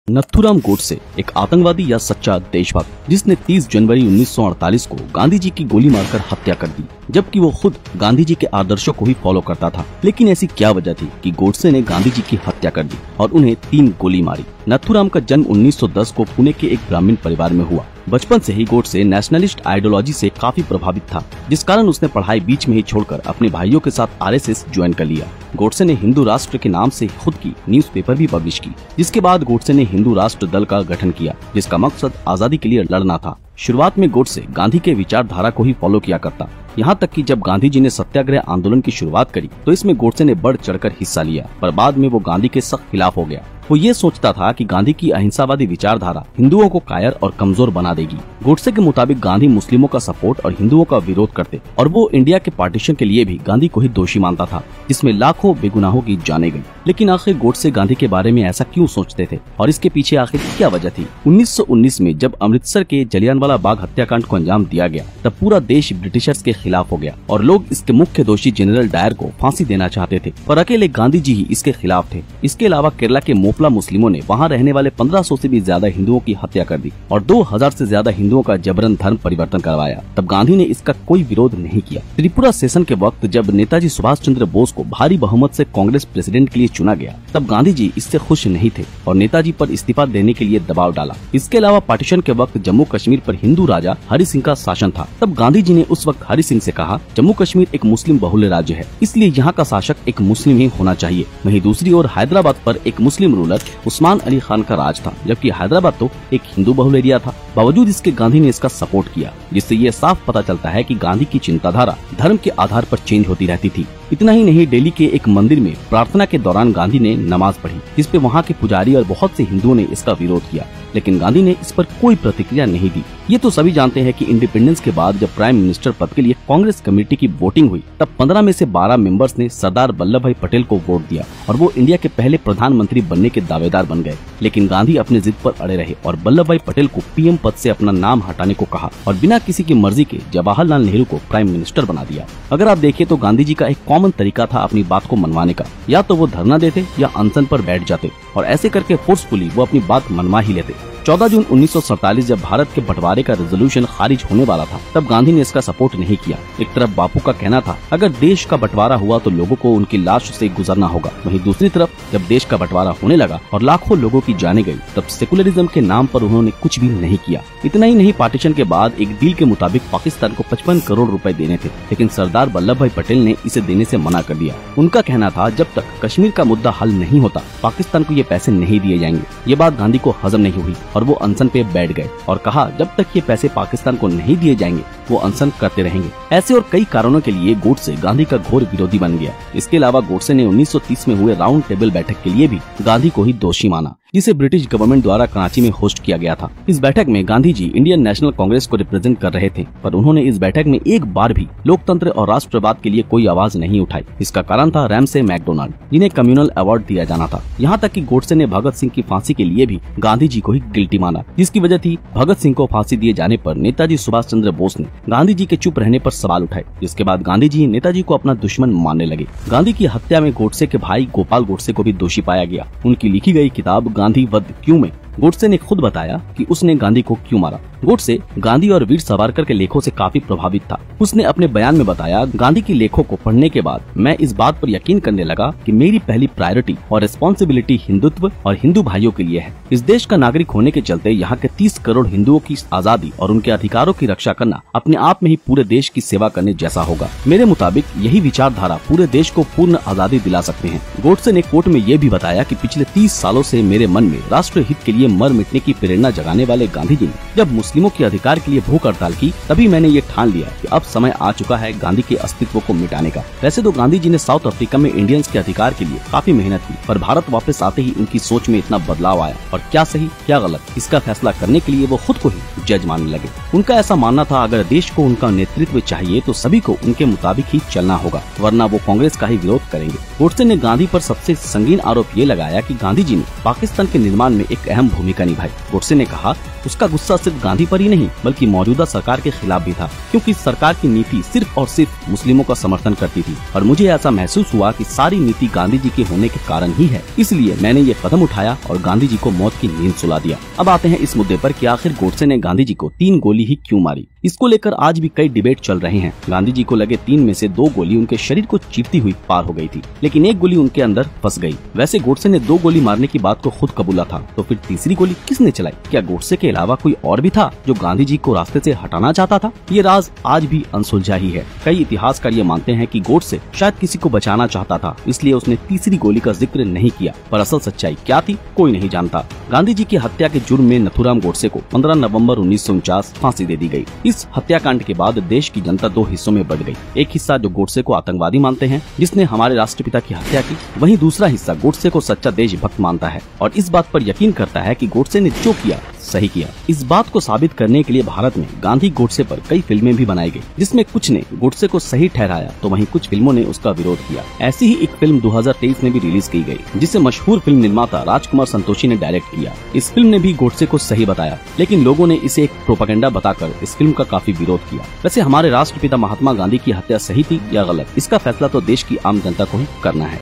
नथुराम गोडसे एक आतंकवादी या सच्चा देशभक्त जिसने 30 जनवरी 1948 को गांधी जी की गोली मारकर हत्या कर दी, जबकि वो खुद गांधी जी के आदर्शों को ही फॉलो करता था। लेकिन ऐसी क्या वजह थी कि गोडसे ने गांधी जी की हत्या कर दी और उन्हें 3 गोली मारी। नथुराम का जन्म 1910 को पुणे के एक ग्रामीण परिवार में हुआ। बचपन से ही गोडसे नेशनलिस्ट आइडियोलॉजी से काफी प्रभावित था, जिस कारण उसने पढ़ाई बीच में ही छोड़कर अपने भाइयों के साथ आरएसएस ज्वाइन कर लिया। गोडसे ने हिंदू राष्ट्र के नाम से खुद की न्यूज़पेपर भी पब्लिश की, जिसके बाद गोडसे ने हिंदू राष्ट्र दल का गठन किया, जिसका मकसद आजादी के लिए लड़ना था। शुरुआत में गोडसे गांधी के विचारधारा को ही फॉलो किया करता, यहाँ तक कि जब गांधी जी ने सत्याग्रह आंदोलन की शुरुआत करी तो इसमें गोडसे ने बढ़ चढ़कर हिस्सा लिया, पर बाद में वो गांधी के सख्त खिलाफ हो गया। वो ये सोचता था कि गांधी की अहिंसावादी विचारधारा हिंदुओं को कायर और कमजोर बना देगी। गोडसे के मुताबिक गांधी मुस्लिमों का सपोर्ट और हिंदुओं का विरोध करते और वो इंडिया के पार्टीशन के लिए भी गांधी को ही दोषी मानता था, जिसमें लाखों बेगुनाहों की जाने गई। लेकिन आखिर गोडसे गांधी के बारे में ऐसा क्यों सोचते थे और इसके पीछे आखिर क्या वजह थी? 1919 में जब अमृतसर के जलियांवाला बाग हत्याकांड को अंजाम दिया गया, तब पूरा देश ब्रिटिशर्स के खिलाफ हो गया और लोग इसके मुख्य दोषी जनरल डायर को फांसी देना चाहते थे, पर अकेले गांधी जी ही इसके खिलाफ थे। इसके अलावा केरला के मोपला मुस्लिमों ने वहाँ रहने वाले 1500 से भी ज्यादा हिंदुओं की हत्या कर दी और 2000 से ज्यादा हिंदुओं का जबरन धर्म परिवर्तन करवाया। तब गांधी ने इसका कोई विरोध नहीं किया। त्रिपुरा सेशन के वक्त जब नेताजी सुभाष चंद्र बोस को भारी बहुमत से कांग्रेस प्रेसिडेंट के लिए चुना गया, तब गांधी जी इससे खुश नहीं थे और नेताजी पर इस्तीफा देने के लिए दबाव डाला। इसके अलावा पार्टीशन के वक्त जम्मू कश्मीर पर हिंदू राजा हरि सिंह का शासन था। तब गांधी जी ने उस वक्त हरि सिंह से कहा, जम्मू कश्मीर एक मुस्लिम बहुल राज्य है, इसलिए यहाँ का शासक एक मुस्लिम ही होना चाहिए। वहीं दूसरी ओर हैदराबाद पर एक मुस्लिम रूलर उस्मान अली खान का राज था, जबकि हैदराबाद तो एक हिंदू बहुल एरिया था। बावजूद इसके गांधी ने इसका सपोर्ट किया, जिससे ये साफ पता चलता है कि गांधी की चिंताधारा धर्म के आधार पर चेंज होती रहती थी। इतना ही नहीं, दिल्ली के एक मंदिर में प्रार्थना के दौरान गांधी ने नमाज पढ़ी, जिस पे वहाँ के पुजारी और बहुत से हिंदुओं ने इसका विरोध किया, लेकिन गांधी ने इस पर कोई प्रतिक्रिया नहीं दी। ये तो सभी जानते हैं कि इंडिपेंडेंस के बाद जब प्राइम मिनिस्टर पद के लिए कांग्रेस कमेटी की वोटिंग हुई, तब 15 में से 12 मेंबर्स ने सरदार वल्लभ भाई पटेल को वोट दिया और वो इंडिया के पहले प्रधानमंत्री बनने के दावेदार बन गए। लेकिन गांधी अपने जिद पर अड़े रहे और वल्लभ भाई पटेल को पीएम पद से अपना नाम हटाने को कहा और बिना किसी की मर्जी के जवाहरलाल नेहरू को प्राइम मिनिस्टर बना दिया। अगर आप देखें तो गांधी जी का एक कॉमन तरीका था अपनी बात को मनवाने का, या तो वो धरना देते या अनशन पर बैठ जाते और ऐसे करके फोर्सफुली वो अपनी बात मनवा ही लेते। 14 जून 1947 जब भारत के बंटवारे का रेजोल्यूशन खारिज होने वाला था, तब गांधी ने इसका सपोर्ट नहीं किया। एक तरफ बापू का कहना था, अगर देश का बंटवारा हुआ तो लोगों को उनकी लाश से गुजरना होगा। वहीं दूसरी तरफ जब देश का बंटवारा होने लगा और लाखों लोगों की जाने गई, तब सेकुलरिज्म के नाम पर उन्होंने कुछ भी नहीं किया। इतना ही नहीं, पार्टीशन के बाद एक डील के मुताबिक पाकिस्तान को 55 करोड़ रुपए देने थे, लेकिन सरदार वल्लभ भाई पटेल ने इसे देने से मना कर दिया। उनका कहना था, जब तक कश्मीर का मुद्दा हल नहीं होता, पाकिस्तान को ये पैसे नहीं दिए जाएंगे। ये बात गांधी को हजम नहीं हुई और वो अनशन पे बैठ गए और कहा, जब तक ये पैसे पाकिस्तान को नहीं दिए जाएंगे वो अनशन करते रहेंगे। ऐसे और कई कारणों के लिए गोडसे गांधी का घोर विरोधी बन गया। इसके अलावा गोडसे ने 1930 में हुए राउंड टेबल बैठक के लिए भी गांधी को ही दोषी माना, जिसे ब्रिटिश गवर्नमेंट द्वारा कराची में होस्ट किया गया था। इस बैठक में गांधी जी इंडियन नेशनल कांग्रेस को रिप्रेजेंट कर रहे थे, पर उन्होंने इस बैठक में एक बार भी लोकतंत्र और राष्ट्रवाद के लिए कोई आवाज नहीं उठाई। इसका कारण था रैमसे मैकडोनाल्ड, जिन्हें कम्युनल अवार्ड दिया जाना था। यहाँ तक कि गोडसे ने भगत सिंह की फांसी के लिए भी गांधी जी को ही गिल्टी माना, जिसकी वजह थी भगत सिंह को फांसी दिए जाने पर नेताजी सुभाष चंद्र बोस ने गांधी जी के चुप रहने पर सवाल उठाए, जिसके बाद गांधी जी नेताजी को अपना दुश्मन मानने लगे। गांधी की हत्या में गोडसे के भाई गोपाल गोडसे को भी दोषी पाया गया। उनकी लिखी गई किताब गांधी वध क्यों में गोडसे ने खुद बताया कि उसने गांधी को क्यों मारा। गोडसे गांधी और वीर सावरकर के लेखों से काफी प्रभावित था। उसने अपने बयान में बताया, गांधी की लेखों को पढ़ने के बाद मैं इस बात पर यकीन करने लगा कि मेरी पहली प्रायोरिटी और रिस्पॉन्सिबिलिटी हिंदुत्व और हिंदू भाइयों के लिए है। इस देश का नागरिक होने के चलते यहाँ के 30 करोड़ हिंदुओं की आजादी और उनके अधिकारों की रक्षा करना अपने आप में ही पूरे देश की सेवा करने जैसा होगा। मेरे मुताबिक यही विचारधारा पूरे देश को पूर्ण आजादी दिला सकते हैं। गोडसे ने कोर्ट में ये भी बताया कि पिछले 30 सालों से मेरे मन में राष्ट्र हित के लिए मर मिटने की प्रेरणा जगाने वाले गांधी जी ने जब मुस्लिमों के अधिकार के लिए भूख हड़ताल की, तभी मैंने ये ठान लिया कि अब समय आ चुका है गांधी के अस्तित्व को मिटाने का। वैसे तो गांधी जी ने साउथ अफ्रीका में इंडियंस के अधिकार के लिए काफी मेहनत की, पर भारत वापस आते ही उनकी सोच में इतना बदलाव आया और क्या सही क्या गलत, इसका फैसला करने के लिए वो खुद को ही जज मानने लगे। उनका ऐसा मानना था, अगर देश को उनका नेतृत्व चाहिए तो सभी को उनके मुताबिक ही चलना होगा, वरना वो कांग्रेस का ही विरोध करेंगे। गोडसे ने गांधी पर सबसे संगीन आरोप ये लगाया कि गांधी जी ने पाकिस्तान के निर्माण में एक अहम भूमिका निभाई। गोडसे ने कहा उसका गुस्सा सिर्फ गांधी पर ही नहीं बल्कि मौजूदा सरकार के खिलाफ भी था, क्योंकि सरकार की नीति सिर्फ और सिर्फ मुस्लिमों का समर्थन करती थी और मुझे ऐसा महसूस हुआ कि सारी नीति गांधी जी के होने के कारण ही है, इसलिए मैंने ये कदम उठाया और गांधी जी को मौत की नींद सुला दिया। अब आते हैं इस मुद्दे पर कि आखिर गोडसे ने गांधी जी को 3 गोली ही क्यों मारी। इसको लेकर आज भी कई डिबेट चल रहे हैं। गांधी जी को लगे 3 में से 2 गोली उनके शरीर को चीरती हुई पार हो गई थी, लेकिन 1 गोली उनके अंदर फंस गई। वैसे गोडसे ने 2 गोली मारने की बात को खुद कबूला था, तो फिर तीसरी गोली किसने चलाई? क्या गोडसे के अलावा कोई और भी था जो गांधी जी को रास्ते से हटाना चाहता था? ये राज आज भी अनसुलझा ही है। कई इतिहासकार ये मानते हैं कि गोडसे शायद किसी को बचाना चाहता था, इसलिए उसने तीसरी गोली का जिक्र नहीं किया, पर असल सच्चाई क्या थी कोई नहीं जानता। गांधी जी की हत्या के जुर्म में नथुराम गोडसे को 15 नवंबर 1949 फांसी दे दी गई। इस हत्याकांड के बाद देश की जनता 2 हिस्सों में बढ़ गई। एक हिस्सा जो गोडसे को आतंकवादी मानते हैं जिसने हमारे राष्ट्रपिता की हत्या की, वहीं दूसरा हिस्सा गोडसे को सच्चा देशभक्त मानता है और इस बात पर यकीन करता है कि गोडसे ने जो किया सही किया। इस बात को साबित करने के लिए भारत में गांधी गोडसे पर कई फिल्में भी बनाई गई, जिसमें कुछ ने गोडसे को सही ठहराया तो वहीं कुछ फिल्मों ने उसका विरोध किया। ऐसी ही एक फिल्म 2023 में भी रिलीज की गई, जिसे मशहूर फिल्म निर्माता राजकुमार संतोषी ने डायरेक्ट किया। इस फिल्म ने भी गोडसे को सही बताया, लेकिन लोगों ने इसे एक प्रोपेगेंडा बताकर इस फिल्म का काफी विरोध किया। वैसे हमारे राष्ट्रपिता महात्मा गांधी की हत्या सही थी या गलत, इसका फैसला तो देश की आम जनता को ही करना है।